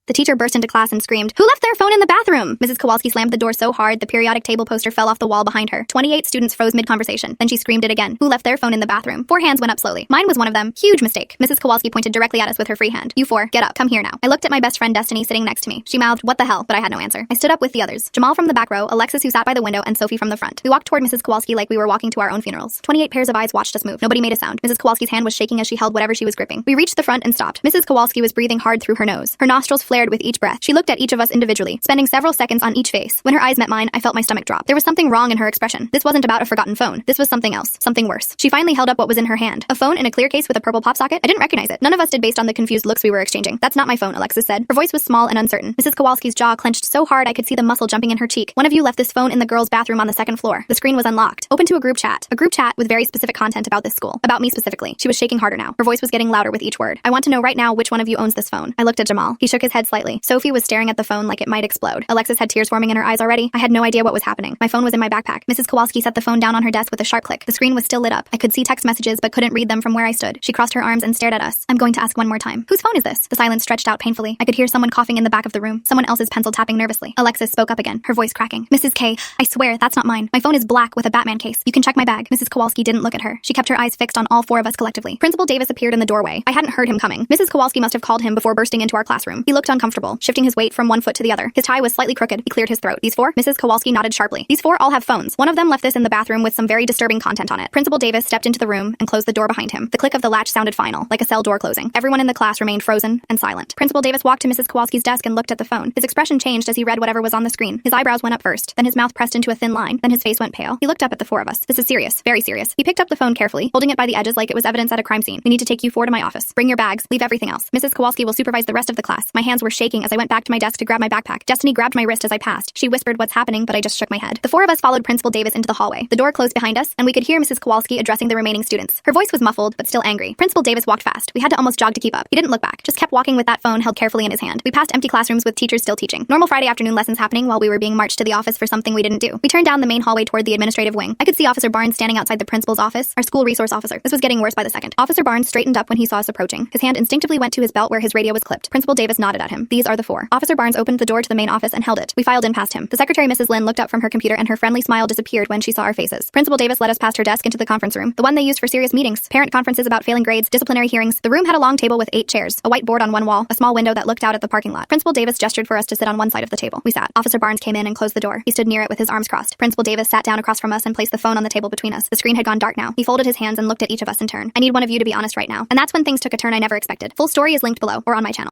The teacher burst into class and screamed, "Who left their phone in the bathroom?" Mrs. Kowalski slammed the door so hard the periodic table poster fell off the wall behind her. 28 students froze mid-conversation. Then she screamed it again. Who left their phone in the bathroom? 4 hands went up slowly. Mine was one of them. Huge mistake. Mrs. Kowalski pointed directly at us with her free hand. "You 4, get up. Come here now." I looked at my best friend Destiny sitting next to me. She mouthed, "What the hell?" but I had no answer. I stood up with the others. Jamal from the back row, Alexis who sat by the window, and Sophie from the front. We walked toward Mrs. Kowalski like we were walking to our own funerals. 28 pairs of eyes watched us move. Nobody made a sound. Mrs. Kowalski's hand was shaking as she held whatever she was gripping. We reached the front and stopped. Mrs. Kowalski was breathing hard through her nose. Her nostrils flared with each breath. She looked at each of us individually, spending several seconds on each face. When her eyes met mine, I felt my stomach drop. There was something wrong in her expression. This wasn't about a forgotten phone. This was something else. Something worse. She finally held up what was in her hand. A phone in a clear case with a purple pop socket? I didn't recognize it. None of us did based on the confused looks we were exchanging. "That's not my phone," Alexis said. Her voice was small and uncertain. Mrs. Kowalski's jaw clenched so hard I could see the muscle jumping in her cheek. "One of you left this phone in the girls' bathroom on the 2nd floor. The screen was unlocked. Open to a group chat. A group chat with very specific content about this school. About me specifically." She was shaking harder now. Her voice was getting louder with each word. "I want to know right now which one of you owns this phone." I looked at Jamal. He shook his head slightly. Sophie was staring at the phone like it might explode. Alexis had tears forming in her eyes already. I had no idea what was happening. My phone was in my backpack. Mrs. Kowalski set the phone down on her desk with a sharp click. The screen was still lit up. I could see text messages but couldn't read them from where I stood. She crossed her arms and stared at us. "I'm going to ask one more time. Whose phone is this?" The silence stretched out painfully. I could hear someone coughing in the back of the room. Someone else's pencil tapping nervously. Alexis spoke up again, her voice cracking. "Mrs. K, I swear that's not mine. My phone is black with a Batman case. You can check my bag." Mrs. Kowalski didn't look at her. She kept her eyes fixed on all 4 of us collectively. Principal Davis appeared in the doorway. I hadn't heard him coming. Mrs. Kowalski must have called him before bursting into our classroom. He looked uncomfortable, shifting his weight from one foot to the other. His tie was slightly crooked. He cleared his throat. "These 4?" Mrs. Kowalski nodded sharply. "These 4 all have phones. One of them left this in the bathroom with some very disturbing content on it." Principal Davis stepped into the room and closed the door behind him. The click of the latch sounded final, like a cell door closing. Everyone in the class remained frozen and silent. Principal Davis walked to Mrs. Kowalski's desk and looked at the phone. His expression changed as he read whatever was on the screen. His eyebrows went up first, then his mouth pressed into a thin line, then his face went pale. He looked up at the 4 of us. "This is serious, very serious." He picked up the phone carefully, holding it by the edges like it was evidence at a crime scene. "We need to take you 4 to my office. Bring your bags, leave everything else. Mrs. Kowalski will supervise the rest of the class." My hands were shaking as I went back to my desk to grab my backpack. Destiny grabbed my wrist as I passed. She whispered what's happening, but I just shook my head. The 4 of us followed Principal Davis into the hallway. The door closed behind us, and we could hear Mrs. Kowalski addressing the remaining students. Her voice was muffled, but still angry. Principal Davis walked fast. We had to almost jog to keep up. He didn't look back, just kept walking with that phone held carefully in his hand. We passed empty classrooms with teachers still teaching. Normal Friday afternoon lessons happening while we were being marched to the office for something we didn't do. We turned down the main hallway toward the administrative wing. I could see Officer Barnes standing outside the principal's office, our school resource officer. This was getting worse by the second. Officer Barnes straightened up when he saw us approaching. His hand instinctively went to his belt where his radio was clipped. Principal Davis nodded at him. "These are the 4. Officer Barnes opened the door to the main office and held it. We filed in past him. The secretary, Mrs. Lynn, looked up from her computer and her friendly smile disappeared when she saw our faces. Principal Davis led us past her desk into the conference room, the one they used for serious meetings, parent conferences about failing grades, disciplinary hearings. The room had a long table with 8 chairs, a white board on one wall, a small window that looked out at the parking lot. Principal Davis gestured for us to sit on one side of the table. We sat. Officer Barnes came in and closed the door. He stood near it with his arms crossed. Principal Davis sat down across from us and placed the phone on the table between us. The screen had gone dark now. He folded his hands and looked at each of us in turn. "I need one of you to be honest right now." And that's when things took a turn I never expected. Full story is linked below or on my channel.